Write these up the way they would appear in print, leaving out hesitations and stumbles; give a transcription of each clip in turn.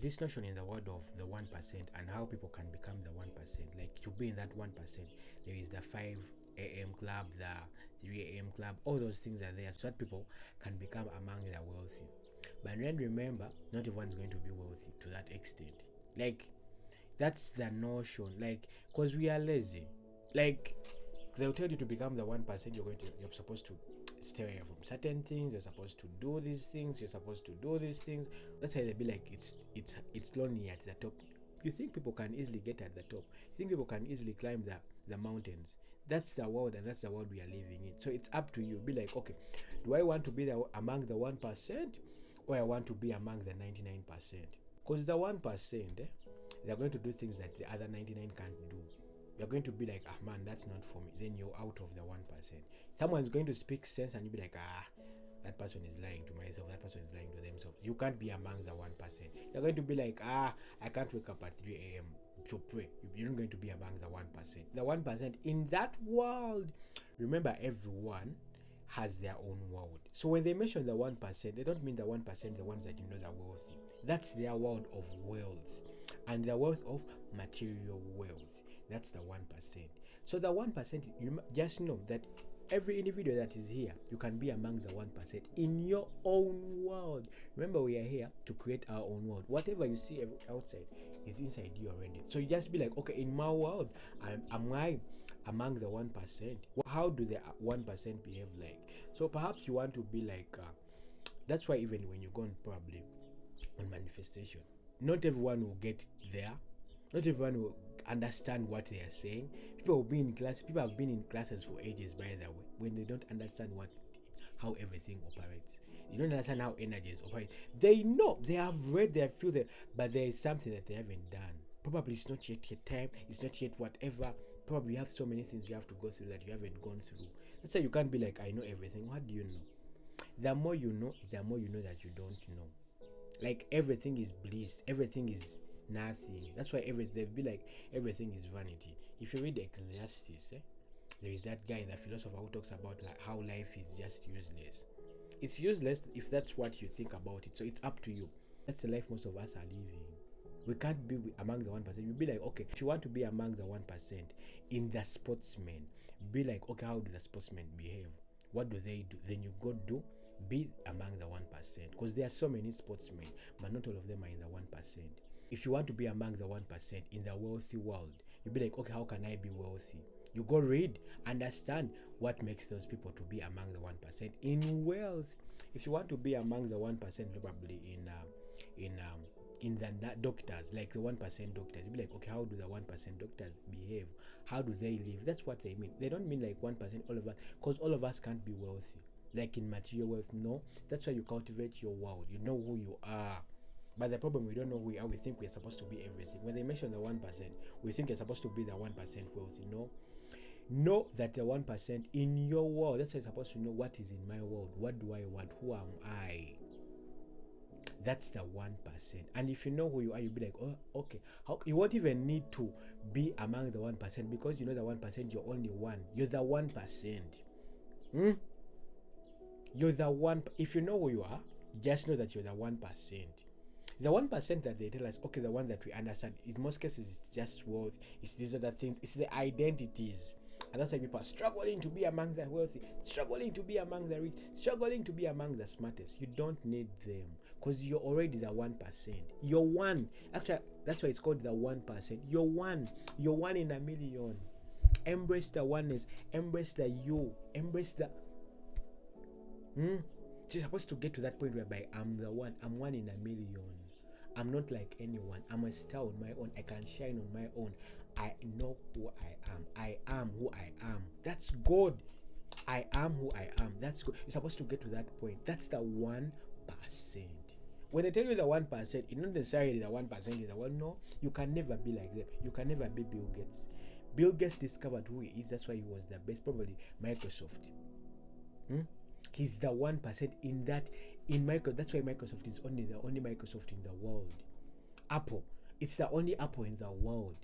this notion in the world of the 1% and how people can become the 1%. Like to be in that 1%, there is the 5 a.m. club, the 3 a.m. club, all those things are there so that people can become among the wealthy. But then remember, not everyone's going to be wealthy to that extent. Like, that's the notion. Like, because we are lazy. Like, they'll tell you to become the 1%, you're supposed to stay away from certain things, you're supposed to do these things, you're supposed to do these things. That's why they'll be like, it's lonely at the top. You think people can easily get at the top? You think people can easily climb the mountains? That's the world, and that's the world we are living in. So it's up to you. Be like, okay, do I want to be among the 1%, or I want to be among the 99%? Because the 1%, they're going to do things that the other 99 can't do. You're going to be like, man, that's not for me. Then you're out of the 1%. Someone's going to speak sense, and you'll be like, that person is lying to myself, that person is lying to themselves. You can't be among the 1%. You're going to be like, I can't wake up at 3 a.m. to pray. You're not going to be among the 1%. The 1% in that world, remember, everyone has their own world. So when they mention the 1%, they don't mean the 1%, the ones that you know that are wealthy. That's their world of wealth, and the wealth of material wealth. That's the 1%. So the 1%, you just know that every individual that is here, you can be among the 1% in your own world. Remember, we are here to create our own world. Whatever you see outside is inside you already. So you just be like, okay, in my world, am I among the 1%? How do the 1% behave like? So perhaps you want to be like, that's why even when you go on probably on manifestation, not everyone will get there. Not everyone will understand what they are saying. People will be in class. People have been in classes for ages, by the way, when they don't understand how everything operates. They don't understand how energies operate. They know, they have read, they feel that, but there is something that they haven't done. Probably it's not yet your time. It's not yet whatever. Probably you have so many things you have to go through that you haven't gone through. That's why you can't be like, I know everything. What do you know? The more you know is the more you know that you don't know. Like, everything is bliss. Everything is nothing. That's why they'll be like, everything is vanity. If you read Ecclesiastes, there is that guy, the philosopher, who talks about like how life is just useless. It's useless if that's what you think about it. So it's up to you. That's the life most of us are living. We can't be among the 1%. You'll be like, okay, if you want to be among the 1% in the sportsmen, be like, okay, how do the sportsmen behave? What do they do? Then you go be among the 1%. Because there are so many sportsmen, but not all of them are in the 1%. If you want to be among the 1% in the wealthy world, you'll be like, okay, how can I be wealthy? You go read, understand what makes those people to be among the 1% in wealth. If you want to be among the 1%, probably in the doctors, like the 1% doctors, you'll be like, okay, how do the 1% doctors behave? How do they live? That's what they mean. They don't mean like 1% all of us, because all of us can't be wealthy. Like in material wealth, no. That's why you cultivate your world. You know who you are. But the problem, we don't know who we are. We think we're supposed to be everything. When they mention the 1%, we think you're supposed to be the 1% wealthy. No. Know that the 1% in your world, that's why you're supposed to know what is in my world. What do I want? Who am I? That's the 1%. And if you know who you are, you'll be like, oh, okay. You won't even need to be among the 1%, because you know the 1%, you're only one. You're the 1%. You're the one. If you know who you are, just know that you're the 1%. The 1% that they tell us, okay, the one that we understand, in most cases, it's just wealth, it's these other things, it's the identities. And that's why people are struggling to be among the wealthy, struggling to be among the rich, struggling to be among the smartest. You don't need them, because you're already the 1%. You're one. Actually, that's why it's called the 1%. You're one. You're one in a million. Embrace the oneness. Embrace the you. Embrace the... So you're supposed to get to that point whereby I'm the one. I'm one in a million. I'm not like anyone. I'm a star on my own. I can shine on my own. I know who I am. I am who I am. That's God. I am who I am. That's good. You're supposed to get to that point. That's the 1%. When I tell you the 1%, it's not necessarily the 1% in the world. No, you can never be like them. You can never be Bill Gates. Bill Gates discovered who he is. That's why he was the best. Probably Microsoft. He's the 1% in that. In Microsoft, that's why Microsoft is the only Microsoft in the world. Apple, it's the only Apple in the world.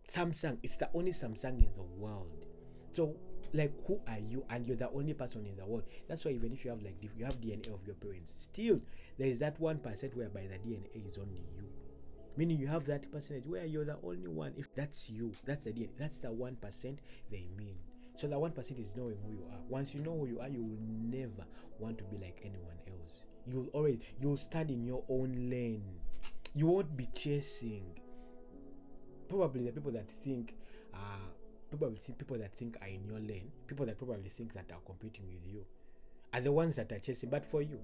Samsung, it's the only Samsung in the world. So, like, who are you? And you're the only person in the world. That's why even if you have like you have DNA of your parents, still there is that 1% whereby the DNA is only you. Meaning you have that percentage where you're the only one. If that's you, that's the DNA, that's the 1% they mean. So the 1% is knowing who you are. Once you know who you are, you will never want to be like anyone else. You'll stand in your own lane. You won't be chasing. Probably the people that think people that think are in your lane, people that probably think that are competing with you, are the ones that are chasing. But for you,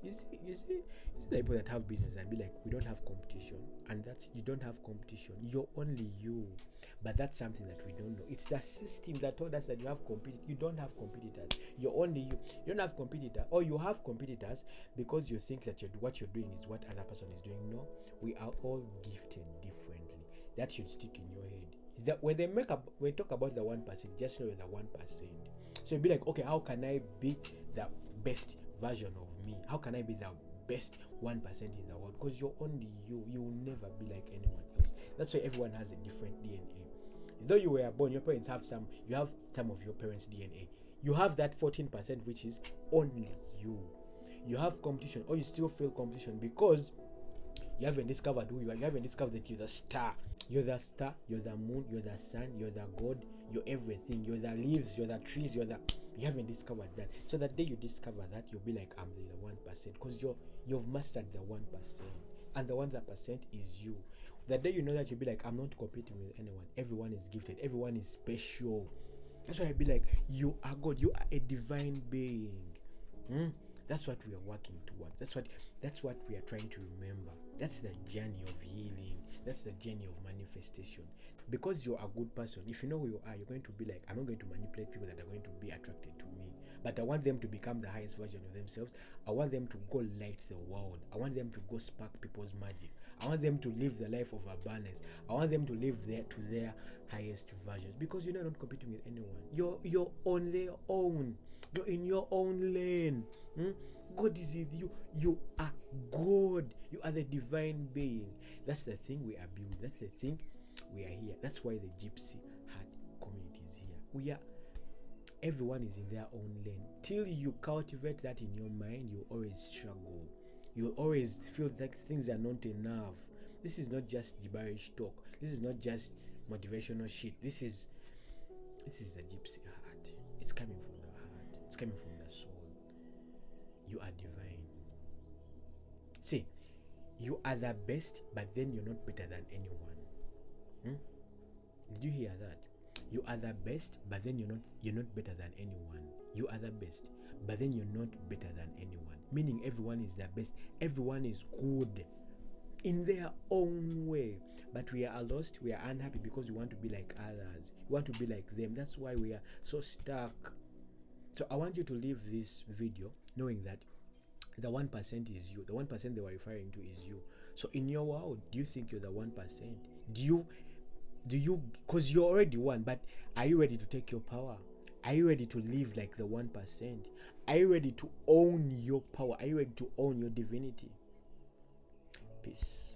you see the people that have business and be like, we don't have competition, and that's, you don't have competition, you're only you. But that's something that we don't know. It's the system that told us that you have you don't have competitors, you're only you. You don't have competitor, or you have competitors because you think that what you're doing is what other person is doing. No, we are all gifted differently. That should stick in your head. That when they talk about the 1%, just know you're the 1%. So you'll be like, okay, how can I be the best version of me? How can I be the best 1% in the world? Because you're only you. You will never be like anyone else. That's why everyone has a different DNA. Though you were born, your parents have some. You have some of your parents' DNA. You have that 14%, which is only you. You have competition, or you still feel competition because you haven't discovered who you are. You haven't discovered that you're the star. You're the star. You're the moon. You're the sun. You're the God. You're everything. You're the leaves. You're the trees. You haven't discovered that. So that day you discover that, you'll be like, I'm the 1%, because you've mastered the 1%, and the 1% is you. The day you know that, you'll be like, I'm not competing with anyone. Everyone is gifted. Everyone is special. That's why I'll be like, you are God. You are a divine being. That's what we are working towards. That's what we are trying to remember. That's the journey of healing. That's the journey of manifestation. Because you're a good person, if you know who you are, you're going to be like, I'm not going to manipulate people that are going to be attracted to me, but I want them to become the highest version of themselves. I want them to go light the world. I want them to go spark people's magic. I want them to live the life of abundance. I want them to live to their highest versions, because you're not competing with anyone. You're on their own. You're in your own lane. God is with you. You are God. You are the divine being. That's the thing we are building. That's the thing we are here. That's why the Gypsy Heart community is here. Everyone is in their own lane. Till you cultivate that in your mind, you always struggle. You'll always feel like things are not enough. This is not just gibberish talk. This is not just motivational shit. This is the Gypsy Heart. It's coming from the heart. It's coming from the soul. You are divine. See, you are the best, but then you're not better than anyone. Did you hear that? You are the best, but then you're not better than anyone. You are the best, but then you're not better than anyone. Meaning everyone is the best. Everyone is good in their own way. But we are lost. We are unhappy because we want to be like others. We want to be like them. That's why we are so stuck. So I want you to leave this video knowing that the 1% is you. The 1% they were referring to is you. So in your world, do you think you're the 1%? Do you, because you're already one, but are you ready to take your power? Are you ready to live like the 1%? Are you ready to own your power? Are you ready to own your divinity? Peace.